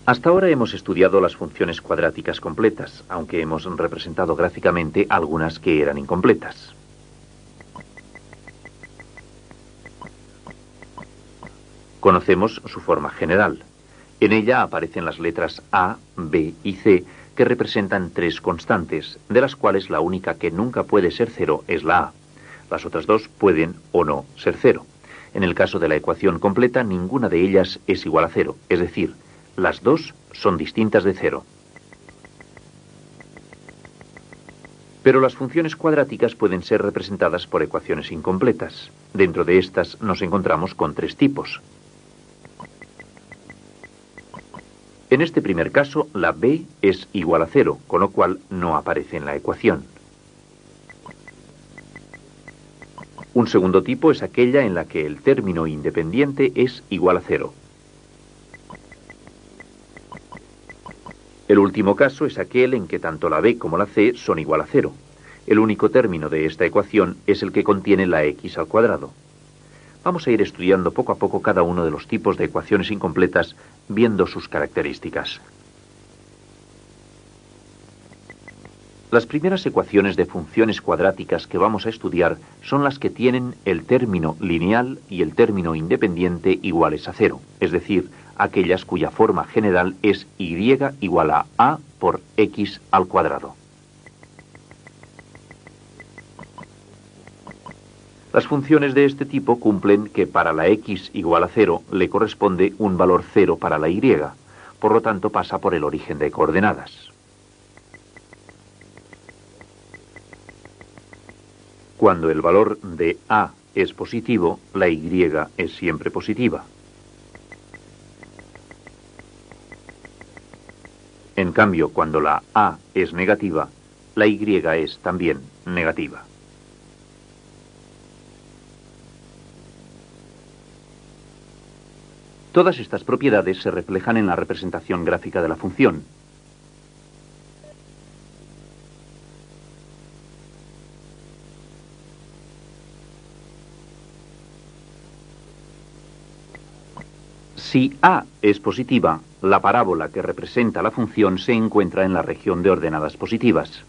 Hasta ahora hemos estudiado las funciones cuadráticas completas, aunque hemos representado gráficamente algunas que eran incompletas. Conocemos su forma general. En ella aparecen las letras A, B y C, que representan tres constantes, de las cuales la única que nunca puede ser cero es la A. Las otras dos pueden o no ser cero. En el caso de la ecuación completa, ninguna de ellas es igual a cero, es decir, las dos son distintas de cero. Pero las funciones cuadráticas pueden ser representadas por ecuaciones incompletas. Dentro de estas nos encontramos con tres tipos. En este primer caso, la b es igual a cero, con lo cual no aparece en la ecuación. Un segundo tipo es aquella en la que el término independiente es igual a cero. El último caso es aquel en que tanto la b como la c son igual a cero. El único término de esta ecuación es el que contiene la x al cuadrado. Vamos a ir estudiando poco a poco cada uno de los tipos de ecuaciones incompletas, viendo sus características. Las primeras ecuaciones de funciones cuadráticas que vamos a estudiar son las que tienen el término lineal y el término independiente iguales a cero, es decir, aquellas cuya forma general es y igual a por x al cuadrado. Las funciones de este tipo cumplen que para la x igual a 0 le corresponde un valor 0 para la y, por lo tanto pasa por el origen de coordenadas. Cuando el valor de a es positivo, la y es siempre positiva. En cambio, cuando la a es negativa, la y es también negativa. Todas estas propiedades se reflejan en la representación gráfica de la función. Si a es positiva, la parábola que representa la función se encuentra en la región de ordenadas positivas.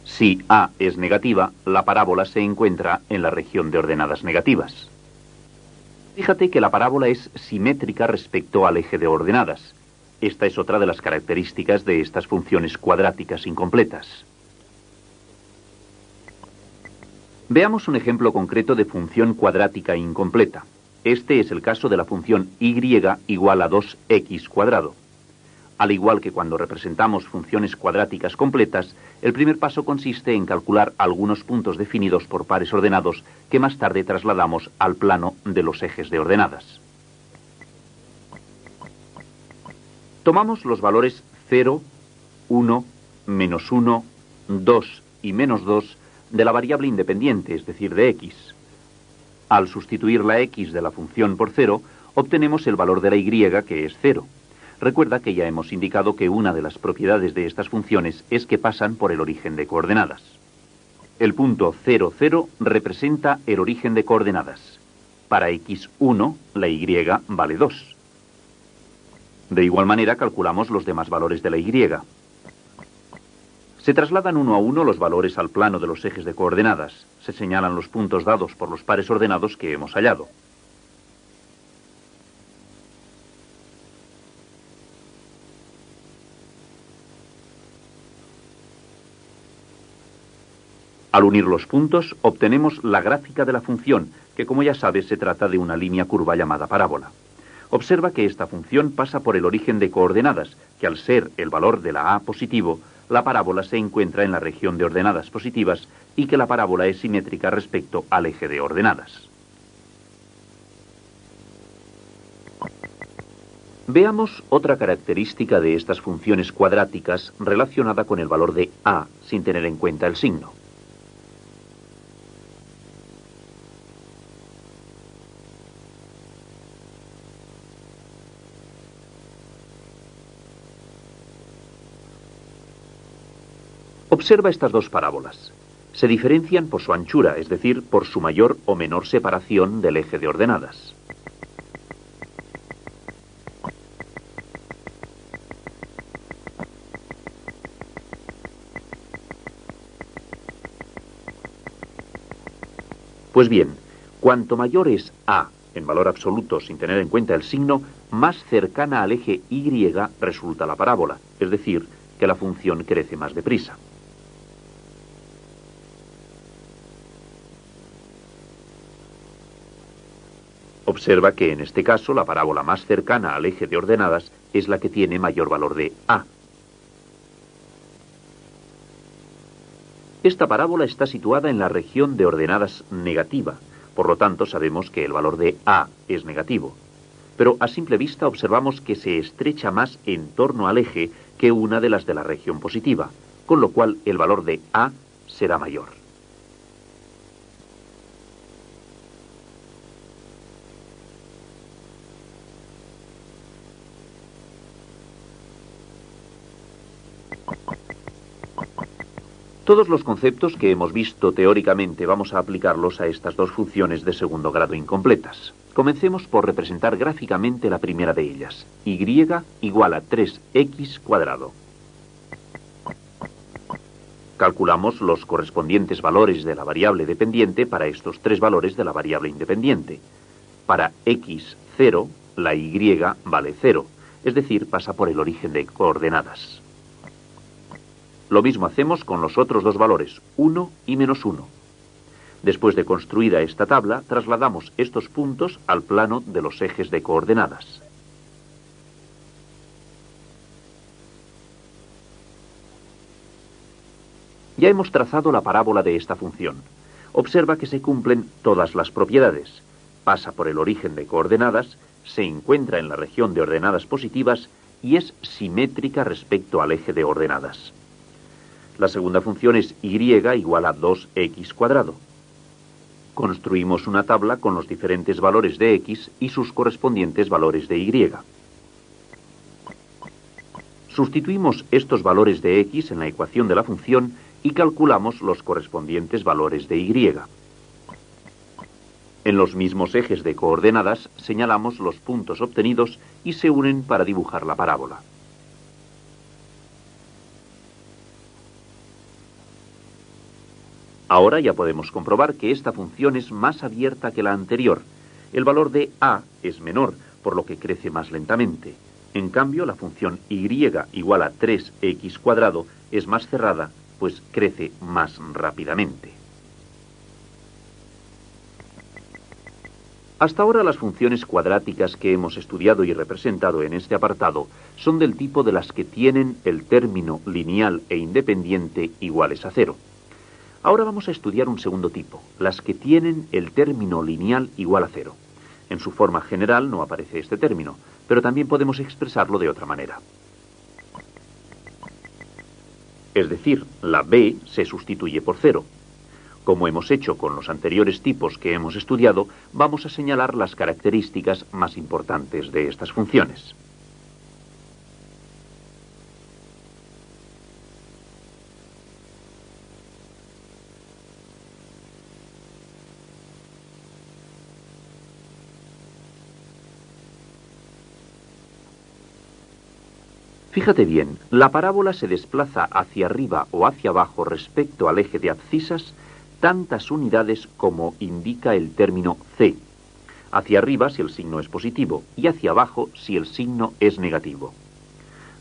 Si a es negativa, la parábola se encuentra en la región de ordenadas negativas. Fíjate que la parábola es simétrica respecto al eje de ordenadas. Esta es otra de las características de estas funciones cuadráticas incompletas. Veamos un ejemplo concreto de función cuadrática incompleta. Este es el caso de la función y igual a 2x cuadrado. Al igual que cuando representamos funciones cuadráticas completas, el primer paso consiste en calcular algunos puntos definidos por pares ordenados que más tarde trasladamos al plano de los ejes de ordenadas. Tomamos los valores 0, 1, menos 1, 2 y menos 2 de la variable independiente, es decir, de x. Al sustituir la x de la función por 0, obtenemos el valor de la y, que es 0. Recuerda que ya hemos indicado que una de las propiedades de estas funciones es que pasan por el origen de coordenadas. El punto 0, 0 representa el origen de coordenadas. Para x1, la y vale 2. De igual manera calculamos los demás valores de la y. Se trasladan uno a uno los valores al plano de los ejes de coordenadas. Se señalan los puntos dados por los pares ordenados que hemos hallado. Al unir los puntos, obtenemos la gráfica de la función, que como ya sabes se trata de una línea curva llamada parábola. Observa que esta función pasa por el origen de coordenadas, que al ser el valor de la a positivo, la parábola se encuentra en la región de ordenadas positivas y que la parábola es simétrica respecto al eje de ordenadas. Veamos otra característica de estas funciones cuadráticas relacionada con el valor de a sin tener en cuenta el signo. Observa estas dos parábolas. Se diferencian por su anchura, es decir, por su mayor o menor separación del eje de ordenadas. Pues bien, cuanto mayor es A en valor absoluto sin tener en cuenta el signo, más cercana al eje Y resulta la parábola, es decir, que la función crece más deprisa. Observa que en este caso la parábola más cercana al eje de ordenadas es la que tiene mayor valor de A. Esta parábola está situada en la región de ordenadas negativa, por lo tanto sabemos que el valor de A es negativo. Pero a simple vista observamos que se estrecha más en torno al eje que una de las de la región positiva, con lo cual el valor de A será mayor. Todos los conceptos que hemos visto teóricamente vamos a aplicarlos a estas dos funciones de segundo grado incompletas. Comencemos por representar gráficamente la primera de ellas, y igual a 3x cuadrado. Calculamos los correspondientes valores de la variable dependiente para estos tres valores de la variable independiente. Para x 0, la y vale 0, es decir, pasa por el origen de coordenadas. Lo mismo hacemos con los otros dos valores, 1 y menos 1. Después de construida esta tabla, trasladamos estos puntos al plano de los ejes de coordenadas. Ya hemos trazado la parábola de esta función. Observa que se cumplen todas las propiedades. Pasa por el origen de coordenadas, se encuentra en la región de ordenadas positivas y es simétrica respecto al eje de ordenadas. La segunda función es y igual a 2x cuadrado. Construimos una tabla con los diferentes valores de x y sus correspondientes valores de y. Sustituimos estos valores de x en la ecuación de la función y calculamos los correspondientes valores de y. En los mismos ejes de coordenadas señalamos los puntos obtenidos y se unen para dibujar la parábola. Ahora ya podemos comprobar que esta función es más abierta que la anterior. El valor de A es menor, por lo que crece más lentamente. En cambio, la función y igual a 3x cuadrado es más cerrada, pues crece más rápidamente. Hasta ahora las funciones cuadráticas que hemos estudiado y representado en este apartado son del tipo de las que tienen el término lineal e independiente iguales a 0. Ahora vamos a estudiar un segundo tipo, las que tienen el término lineal igual a 0. En su forma general no aparece este término, pero también podemos expresarlo de otra manera. Es decir, la b se sustituye por 0. Como hemos hecho con los anteriores tipos que hemos estudiado, vamos a señalar las características más importantes de estas funciones. Fíjate bien, la parábola se desplaza hacia arriba o hacia abajo respecto al eje de abscisas tantas unidades como indica el término c. Hacia arriba si el signo es positivo y hacia abajo si el signo es negativo.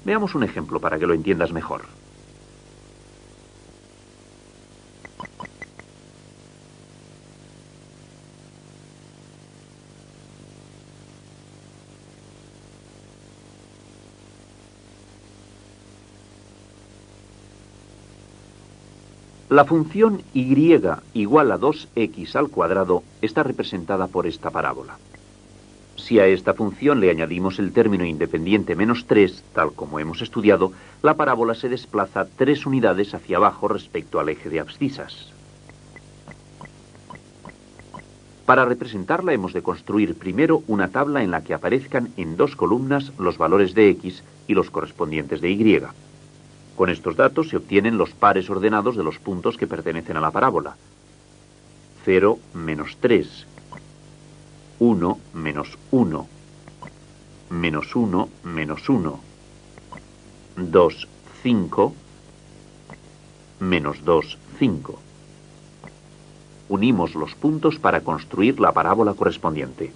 Veamos un ejemplo para que lo entiendas mejor. La función y igual a 2x al cuadrado está representada por esta parábola. Si a esta función le añadimos el término independiente menos 3, tal como hemos estudiado, la parábola se desplaza 3 unidades hacia abajo respecto al eje de abscisas. Para representarla hemos de construir primero una tabla en la que aparezcan en 2 columnas los valores de x y los correspondientes de y. Con estos datos se obtienen los pares ordenados de los puntos que pertenecen a la parábola. 0, menos 3, 1, menos 1, menos 1, menos 1, 2, 5, menos 2, 5. Unimos los puntos para construir la parábola correspondiente.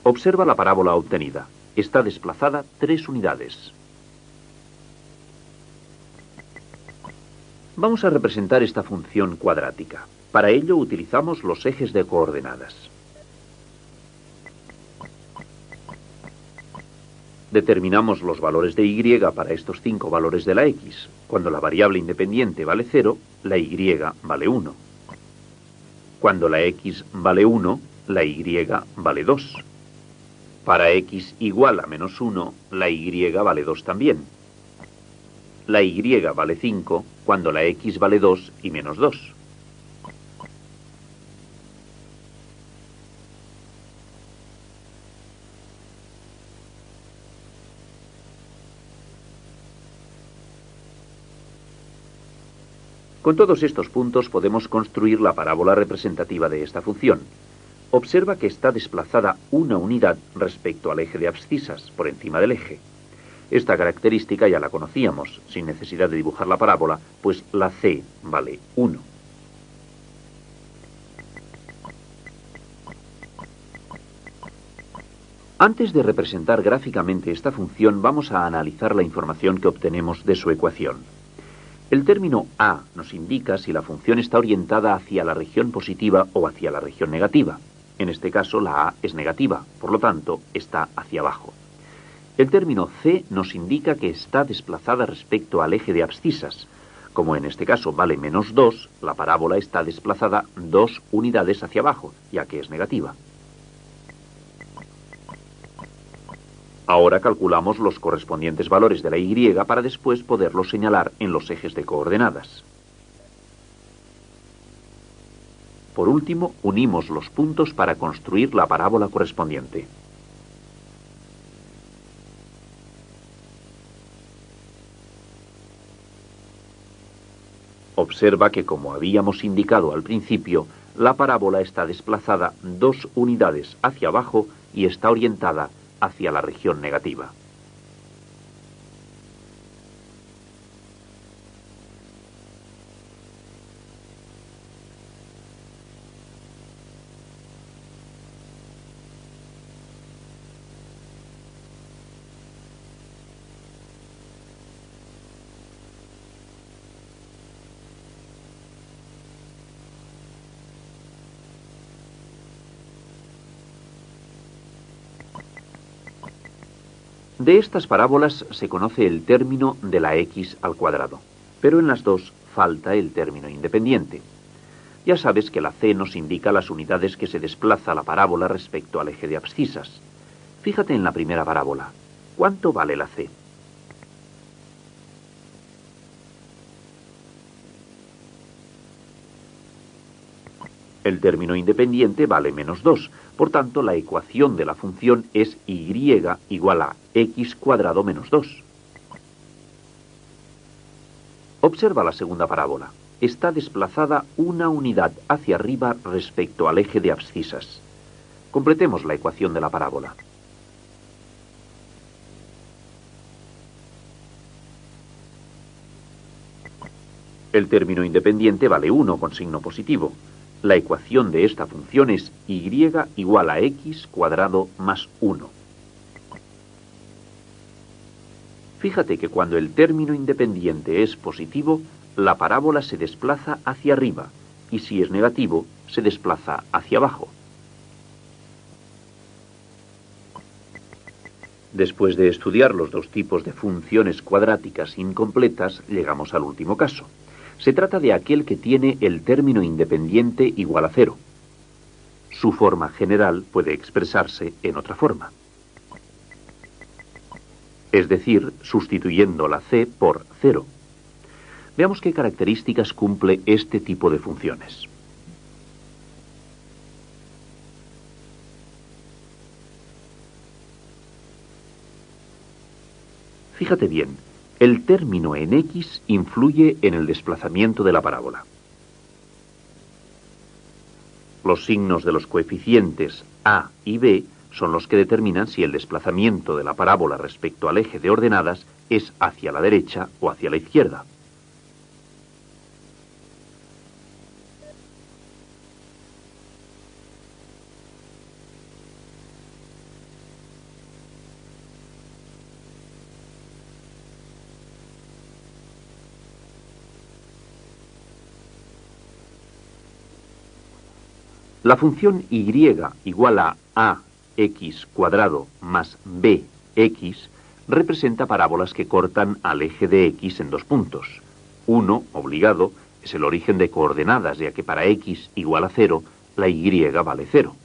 Observa la parábola obtenida. Está desplazada 3 unidades. Vamos a representar esta función cuadrática. Para ello utilizamos los ejes de coordenadas. Determinamos los valores de y para estos 5 valores de la x. Cuando la variable independiente vale 0, la y vale 1. Cuando la x vale 1, la y vale 2. Para x igual a menos 1, la y vale 2 también. La y vale 5 cuando la x vale 2 y menos 2. Con todos estos puntos podemos construir la parábola representativa de esta función. Observa que está desplazada una unidad respecto al eje de abscisas, por encima del eje. Esta característica ya la conocíamos, sin necesidad de dibujar la parábola, pues la c vale 1. Antes de representar gráficamente esta función, vamos a analizar la información que obtenemos de su ecuación. El término a nos indica si la función está orientada hacia la región positiva o hacia la región negativa. En este caso, la a es negativa, por lo tanto, está hacia abajo. El término c nos indica que está desplazada respecto al eje de abscisas. Como en este caso vale menos 2, la parábola está desplazada 2 unidades hacia abajo, ya que es negativa. Ahora calculamos los correspondientes valores de la y para después poderlos señalar en los ejes de coordenadas. Por último, unimos los puntos para construir la parábola correspondiente. Observa que, como habíamos indicado al principio, la parábola está desplazada 2 unidades hacia abajo y está orientada hacia la región negativa. De estas parábolas se conoce el término de la x al cuadrado, pero en las dos falta el término independiente. Ya sabes que la c nos indica las unidades que se desplaza la parábola respecto al eje de abscisas. Fíjate en la primera parábola. ¿Cuánto vale la c? El término independiente vale menos 2, por tanto la ecuación de la función es y igual a x cuadrado menos 2. Observa la segunda parábola. Está desplazada una unidad hacia arriba respecto al eje de abscisas. Completemos la ecuación de la parábola. El término independiente vale 1 con signo positivo. La ecuación de esta función es y igual a x cuadrado más 1. Fíjate que cuando el término independiente es positivo, la parábola se desplaza hacia arriba, y si es negativo, se desplaza hacia abajo. Después de estudiar los dos tipos de funciones cuadráticas incompletas, llegamos al último caso. Se trata de aquel que tiene el término independiente igual a 0. Su forma general puede expresarse en otra forma. Es decir, sustituyendo la c por 0. Veamos qué características cumple este tipo de funciones. Fíjate bien, el término en x influye en el desplazamiento de la parábola. Los signos de los coeficientes a y b son los que determinan si el desplazamiento de la parábola respecto al eje de ordenadas es hacia la derecha o hacia la izquierda. La función y igual a ax cuadrado más bx representa parábolas que cortan al eje de x en dos puntos. Uno, obligado, es el origen de coordenadas, ya que para x igual a 0, la y vale 0.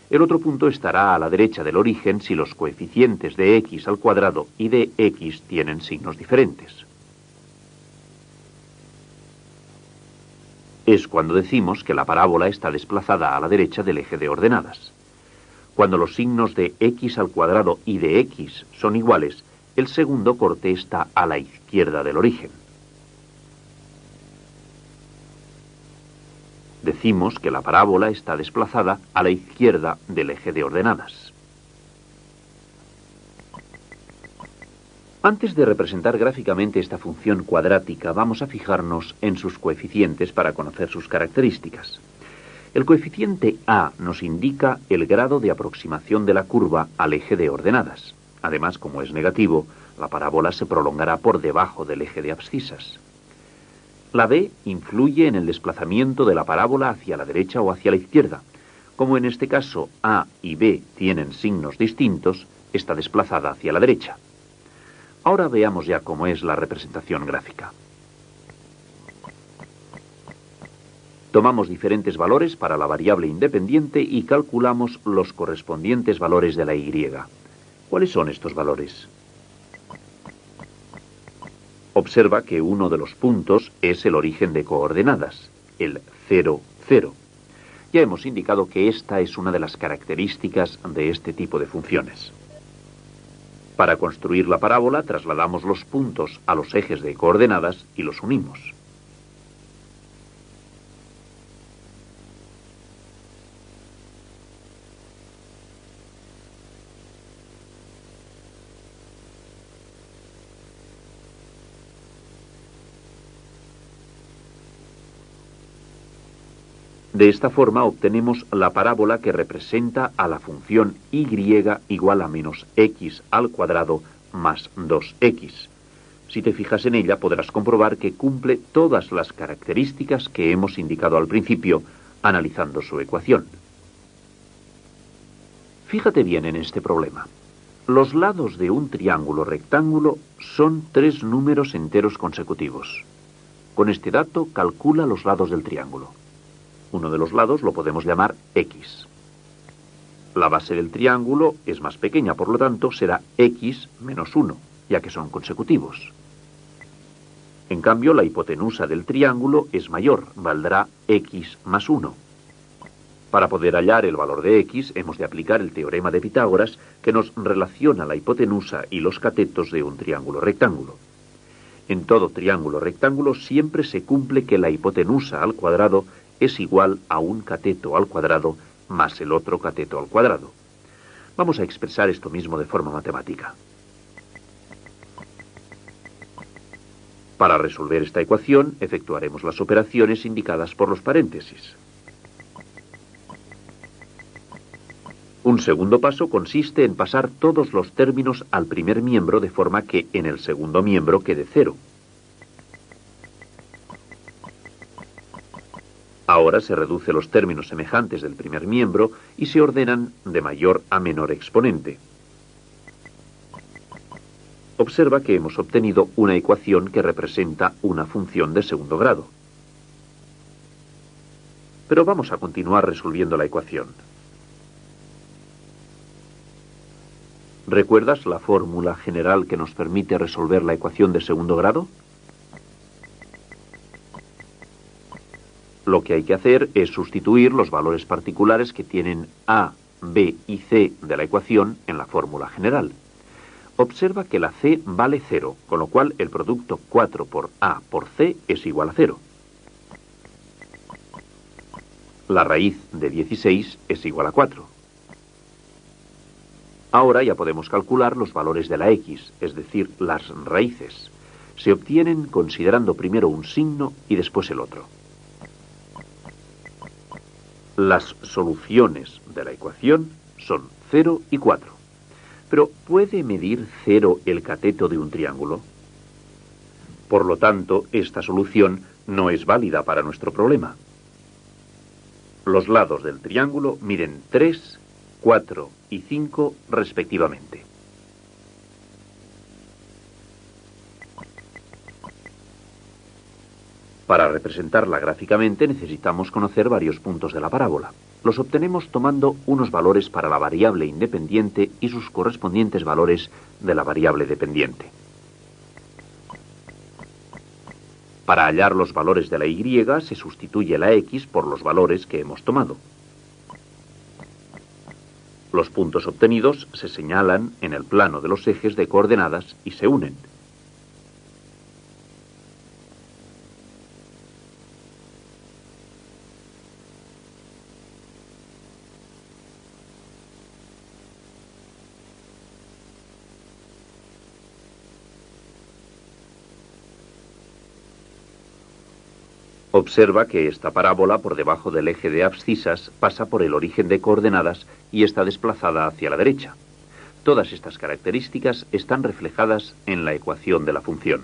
El otro punto estará a la derecha del origen si los coeficientes de x al cuadrado y de x tienen signos diferentes. Es cuando decimos que la parábola está desplazada a la derecha del eje de ordenadas. Cuando los signos de x al cuadrado y de x son iguales, el segundo corte está a la izquierda del origen. Decimos que la parábola está desplazada a la izquierda del eje de ordenadas. Antes de representar gráficamente esta función cuadrática, vamos a fijarnos en sus coeficientes para conocer sus características. El coeficiente a nos indica el grado de aproximación de la curva al eje de ordenadas. Además, como es negativo, la parábola se prolongará por debajo del eje de abscisas. La b influye en el desplazamiento de la parábola hacia la derecha o hacia la izquierda. Como en este caso a y b tienen signos distintos, está desplazada hacia la derecha. Ahora veamos ya cómo es la representación gráfica. Tomamos diferentes valores para la variable independiente y calculamos los correspondientes valores de la y. ¿Cuáles son estos valores? Observa que uno de los puntos es el origen de coordenadas, el 0, 0. Ya hemos indicado que esta es una de las características de este tipo de funciones. Para construir la parábola, trasladamos los puntos a los ejes de coordenadas y los unimos. De esta forma obtenemos la parábola que representa a la función y igual a menos x al cuadrado más 2x. Si te fijas en ella podrás comprobar que cumple todas las características que hemos indicado al principio, analizando su ecuación. Fíjate bien en este problema. Los lados de un triángulo rectángulo son 3 números enteros consecutivos. Con este dato calcula los lados del triángulo. Uno de los lados lo podemos llamar x. La base del triángulo es más pequeña, por lo tanto será x menos 1, ya que son consecutivos. En cambio, la hipotenusa del triángulo es mayor, valdrá x más 1. Para poder hallar el valor de x, hemos de aplicar el teorema de Pitágoras, que nos relaciona la hipotenusa y los catetos de un triángulo rectángulo. En todo triángulo rectángulo siempre se cumple que la hipotenusa al cuadrado es igual a un cateto al cuadrado más el otro cateto al cuadrado. Vamos a expresar esto mismo de forma matemática. Para resolver esta ecuación, efectuaremos las operaciones indicadas por los paréntesis. Un segundo paso consiste en pasar todos los términos al primer miembro de forma que en el segundo miembro quede 0. Ahora se reduce los términos semejantes del primer miembro y se ordenan de mayor a menor exponente. Observa que hemos obtenido una ecuación que representa una función de segundo grado. Pero vamos a continuar resolviendo la ecuación. ¿Recuerdas la fórmula general que nos permite resolver la ecuación de segundo grado? Lo que hay que hacer es sustituir los valores particulares que tienen A, B y C de la ecuación en la fórmula general. Observa que la C vale 0, con lo cual el producto 4 por A por C es igual a 0. La raíz de 16 es igual a 4. Ahora ya podemos calcular los valores de la X, es decir, las raíces. Se obtienen considerando primero un signo y después el otro. Las soluciones de la ecuación son 0 y 4. Pero ¿puede medir 0 el cateto de un triángulo? Por lo tanto, esta solución no es válida para nuestro problema. Los lados del triángulo miden 3, 4 y 5 respectivamente. Para representarla gráficamente necesitamos conocer varios puntos de la parábola. Los obtenemos tomando unos valores para la variable independiente y sus correspondientes valores de la variable dependiente. Para hallar los valores de la Y se sustituye la X por los valores que hemos tomado. Los puntos obtenidos se señalan en el plano de los ejes de coordenadas y se unen. Observa que esta parábola por debajo del eje de abscisas pasa por el origen de coordenadas y está desplazada hacia la derecha. Todas estas características están reflejadas en la ecuación de la función.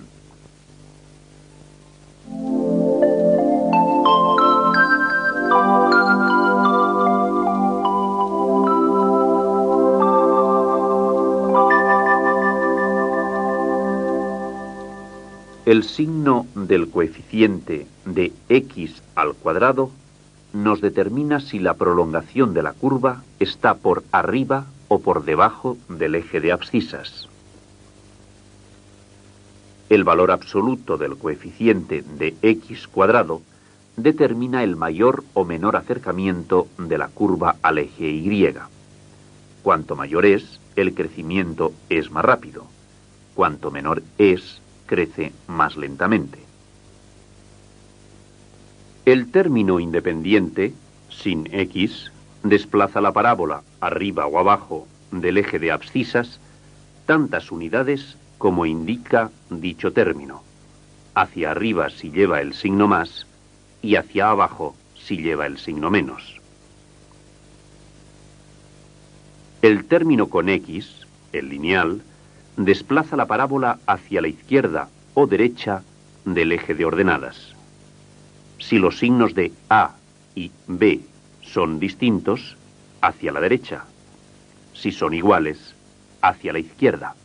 El signo del coeficiente de x al cuadrado nos determina si la prolongación de la curva está por arriba o por debajo del eje de abscisas. El valor absoluto del coeficiente de x cuadrado determina el mayor o menor acercamiento de la curva al eje Y. Cuanto mayor es, el crecimiento es más rápido. Cuanto menor es, crece más lentamente. El término independiente, sin x, desplaza la parábola arriba o abajo del eje de abscisas tantas unidades como indica dicho término. Hacia arriba si lleva el signo más y hacia abajo si lleva el signo menos. El término con x, el lineal, desplaza la parábola hacia la izquierda o derecha del eje de ordenadas. Si los signos de A y B son distintos, hacia la derecha. Si son iguales, hacia la izquierda.